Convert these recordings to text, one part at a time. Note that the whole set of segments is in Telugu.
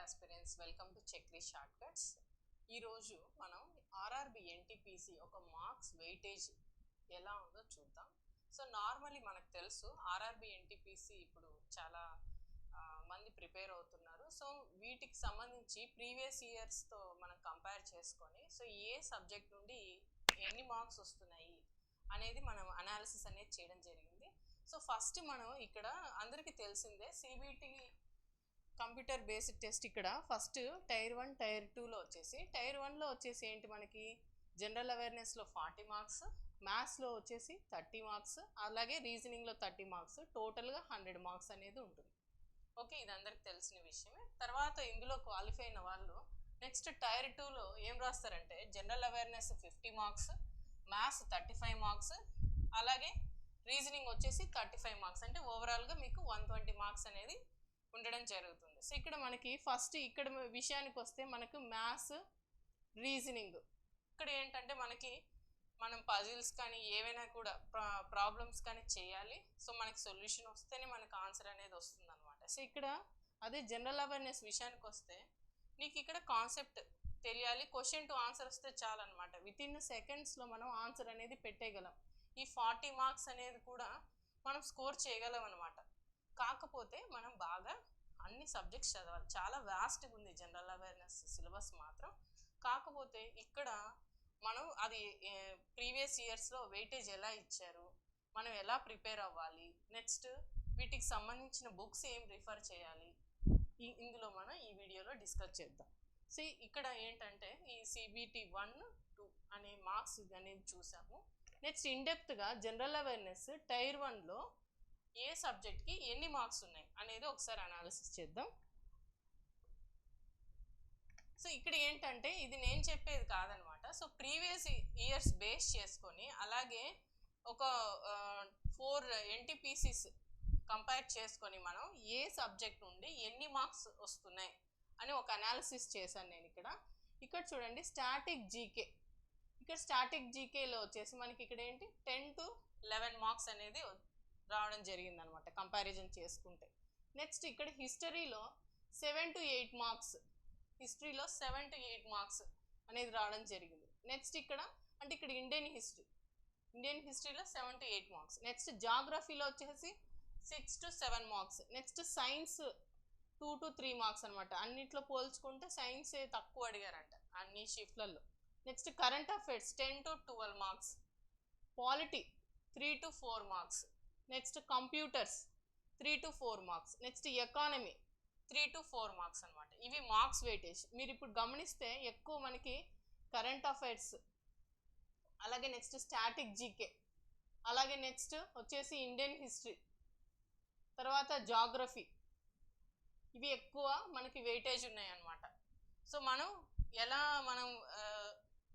aspirants, welcome to Checklist Shortcuts. ఈ రోజు మనం ఆర్ఆర్బి ఎన్టీపీసీ ఒక మార్క్స్ వెయిటేజ్ ఎలా ఉందో చూద్దాం. సో నార్మల్లీ మనకు తెలుసు ఆర్ఆర్బి ఎన్టీపీసీ ఇప్పుడు చాలా మంది ప్రిపేర్ అవుతున్నారు. సో వీటికి సంబంధించి ప్రీవియస్ ఇయర్స్తో మనం కంపేర్ చేసుకొని సో ఏ సబ్జెక్ట్ నుండి ఎన్ని మార్క్స్ వస్తున్నాయి అనేది మనం అనాలిసిస్ అనేది చేయడం జరిగింది. సో ఫస్ట్ మనం ఇక్కడ అందరికీ తెలిసిందే సిబిటి కంప్యూటర్ బేస్డ్ టెస్ట్. ఇక్కడ ఫస్ట్ టైర్ 1 టైర్ 2లో వచ్చేసి టైర్ 1లో వచ్చేసి ఏంటి మనకి జనరల్ అవేర్నెస్లో 40 మార్క్స్, మ్యాథ్స్లో వచ్చేసి 30 మార్క్స్, అలాగే రీజనింగ్లో 30 మార్క్స్, టోటల్గా 100 మార్క్స్ అనేది ఉంటుంది. ఓకే, ఇది అందరికి తెలిసిన విషయమే. తర్వాత ఇందులో క్వాలిఫై అయిన వాళ్ళు నెక్స్ట్ టైర్ 2లో ఏం రాస్తారంటే general awareness 50 marks, maths 35 marks, అలాగే రీజనింగ్ వచ్చేసి 35 మార్క్స్. అంటే ఓవరాల్గా మీకు 120 మార్క్స్ అనేది ఉండడం జరుగుతుంది. సో ఇక్కడ మనకి ఫస్ట్ ఇక్కడ విషయానికి వస్తే మనకు మ్యాథ్స్, రీజనింగ్ ఇక్కడ ఏంటంటే మనం పజిల్స్ కానీ ఏవైనా కూడా ప్రాబ్లమ్స్ కానీ చేయాలి. సో మనకి సొల్యూషన్ వస్తేనే మనకు ఆన్సర్ అనేది వస్తుంది అనమాట. సో ఇక్కడ అదే జనరల్ అవేర్నెస్ విషయానికి వస్తే నీకు ఇక్కడ కాన్సెప్ట్ తెలియాలి, క్వశ్చన్ టు ఆన్సర్ వస్తే చాలన్నమాట. వితిన్ సెకండ్స్లో మనం ఆన్సర్ అనేది పెట్టేయగలం. ఈ 40 మార్క్స్ అనేది కూడా మనం స్కోర్ చేయగలం అనమాట. కాకపోతే మనం బాగా అన్ని సబ్జెక్ట్స్ చదవాలి. చాలా వాస్ట్గా ఉంది జనరల్ అవేర్నెస్ సిలబస్ మాత్రం. కాకపోతే ఇక్కడ మనం అది ప్రీవియస్ ఇయర్స్లో వెయిటేజ్ ఎలా ఇచ్చారు, మనం ఎలా ప్రిపేర్ అవ్వాలి, నెక్స్ట్ వీటికి సంబంధించిన బుక్స్ ఏం రిఫర్ చేయాలి, ఇందులో మనం ఈ వీడియోలో డిస్కస్ చేద్దాం. సో ఇక్కడ ఏంటంటే ఈ సిబిటి 1, 2 అనే మార్క్స్ అనేది చూసాము. నెక్స్ట్ ఇన్డెప్త్గా జనరల్ అవేర్నెస్ టైర్ 1లో ఏ సబ్జెక్ట్కి ఎన్ని మార్క్స్ ఉన్నాయి అనేది ఒకసారి అనాలిసిస్ చేద్దాం. సో ఇక్కడ ఏంటంటే ఇది నేను చెప్పేది కాదనమాట. సో ప్రీవియస్ ఇయర్స్ బేస్ చేసుకొని అలాగే ఒక 4 ఎన్టీపీసీస్ కంపేర్ చేసుకొని మనం ఏ సబ్జెక్ట్ నుండి ఎన్ని మార్క్స్ వస్తున్నాయి అని ఒక అనాలిసిస్ చేశాను నేను. ఇక్కడ చూడండి స్టాటిక్ జీకే. ఇక్కడ స్టాటిక్ జీకేలో వచ్చేసి మనకి ఇక్కడ ఏంటి 10 to 11 మార్క్స్ అనేది రావడం జరిగిందనమాట కంపారిజన్ చేసుకుంటే. నెక్స్ట్ ఇక్కడ హిస్టరీలో 7 to 8 మార్క్స్, హిస్టరీలో 7 to 8 మార్క్స్ అనేది రావడం జరిగింది. నెక్స్ట్ ఇక్కడ ఇండియన్ హిస్టరీలో 7 to 8 మార్క్స్. నెక్స్ట్ జాగ్రఫీలో వచ్చేసి 6 to 7 marks. Next science 2 to 3 marks అనమాట. అన్నిట్లో పోల్చుకుంటే సైన్సే తక్కువ అడిగారంట అన్ని షిఫ్ట్లలో. Next current affairs 10 to 12 marks, polity 3 to 4 marks, next computers 3 to 4 marks, next economy 3 to 4 marks అనమాట. ఇవి మార్క్స్ వెయిటేజ్. మీరు ఇప్పుడు గమనిస్తే ఎక్కువ మనకి కరెంట్ అఫైర్స్, అలాగే నెక్స్ట్ స్టాటిక్ జీకే, అలాగే నెక్స్ట్ వచ్చేసి ఇండియన్ హిస్టరీ, తర్వాత జాగ్రఫీ, ఇవి ఎక్కువ మనకి వెయిటేజ్ ఉన్నాయి అన్నమాట. సో మనం ఎలా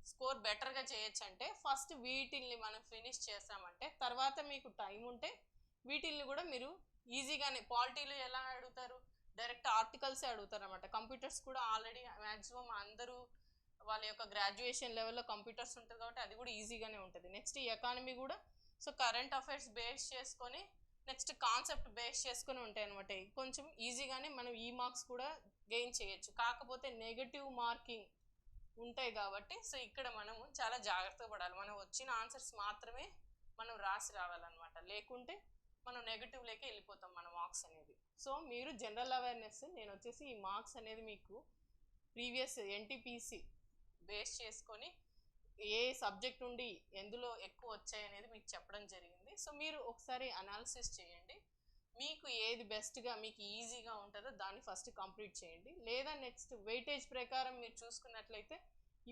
స్కోర్ బెటర్గా చేయొచ్చు అంటే ఫస్ట్ వీటిల్ని మనం ఫినిష్ చేసామంటే తర్వాత మీకు టైం ఉంటే వీటిల్ని కూడా మీరు ఈజీగానే, పాలిటీలో ఎలా అడుగుతారు డైరెక్ట్ ఆర్టికల్సే అడుగుతారు అనమాట. కంప్యూటర్స్ కూడా ఆల్రెడీ మ్యాక్సిమం అందరూ వాళ్ళ యొక్క గ్రాడ్యుయేషన్ లెవెల్లో కంప్యూటర్స్ ఉంటుంది కాబట్టి అది కూడా ఈజీగానే ఉంటుంది. నెక్స్ట్ ఈ ఎకానమీ కూడా సో కరెంట్ అఫైర్స్ బేస్ చేసుకొని నెక్స్ట్ కాన్సెప్ట్ బేస్ చేసుకొని ఉంటాయి అనమాట. కొంచెం ఈజీగానే మనం ఈ మార్క్స్ కూడా గెయిన్ చేయొచ్చు. కాకపోతే నెగటివ్ మార్కింగ్ ఉంటాయి కాబట్టి సో ఇక్కడ మనము చాలా జాగ్రత్తగా పడాలి. మనం వచ్చిన ఆన్సర్స్ మాత్రమే మనం రాసి రావాలన్నమాట. లేకుంటే మనం నెగటివ్లోకి వెళ్ళిపోతాం మన మార్క్స్ అనేది. సో మీరు జనరల్ అవేర్నెస్ నేను వచ్చేసి ఈ మార్క్స్ అనేది మీకు ప్రీవియస్ ఎన్టీపీసీ బేస్ చేసుకొని ఏ సబ్జెక్ట్ నుండి ఎందులో ఎక్కువ వచ్చాయి అనేది మీకు చెప్పడం జరిగింది. సో మీరు ఒకసారి అనాలిసిస్ చేయండి. మీకు ఏది బెస్ట్గా మీకు ఈజీగా ఉంటుందో దాన్ని ఫస్ట్ కంప్లీట్ చేయండి. లేదా నెక్స్ట్ వెయిటేజ్ ప్రకారం మీరు చూసుకున్నట్లయితే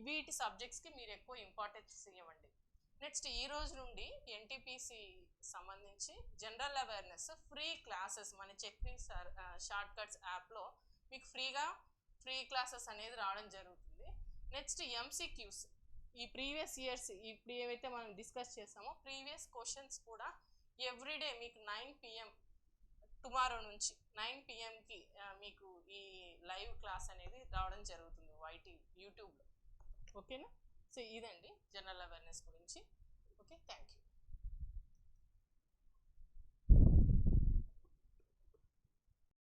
వీటి సబ్జెక్ట్స్కి మీరు ఎక్కువ ఇంపార్టెన్స్ ఇవ్వండి. నెక్స్ట్ ఈ రోజు నుండి ఎన్టీపీసీ సంబంధించి జనరల్ అవేర్నెస్ ఫ్రీ క్లాసెస్ మన చెక్లిస్ట్ షార్ట్కట్స్ యాప్లో మీకు ఫ్రీ క్లాసెస్ అనేది రావడం జరుగుతుంది. నెక్స్ట్ ఎంసీక్యూస్ ఈ ప్రీవియస్ ఇయర్స్ ఇప్పుడు ఏవైతే మనం డిస్కస్ చేసామో ప్రీవియస్ క్వశ్చన్స్ కూడా ఎవ్రీడే మీకు 9 PM టుమారో నుంచి 9 PMకి మీకు ఈ లైవ్ క్లాస్ అనేది రావడం జరుగుతుంది వైటీ యూట్యూబ్లో. ఓకేనా? సో ఇదండి జనరల్ అవేర్నెస్ గురించి. Okay, thank you.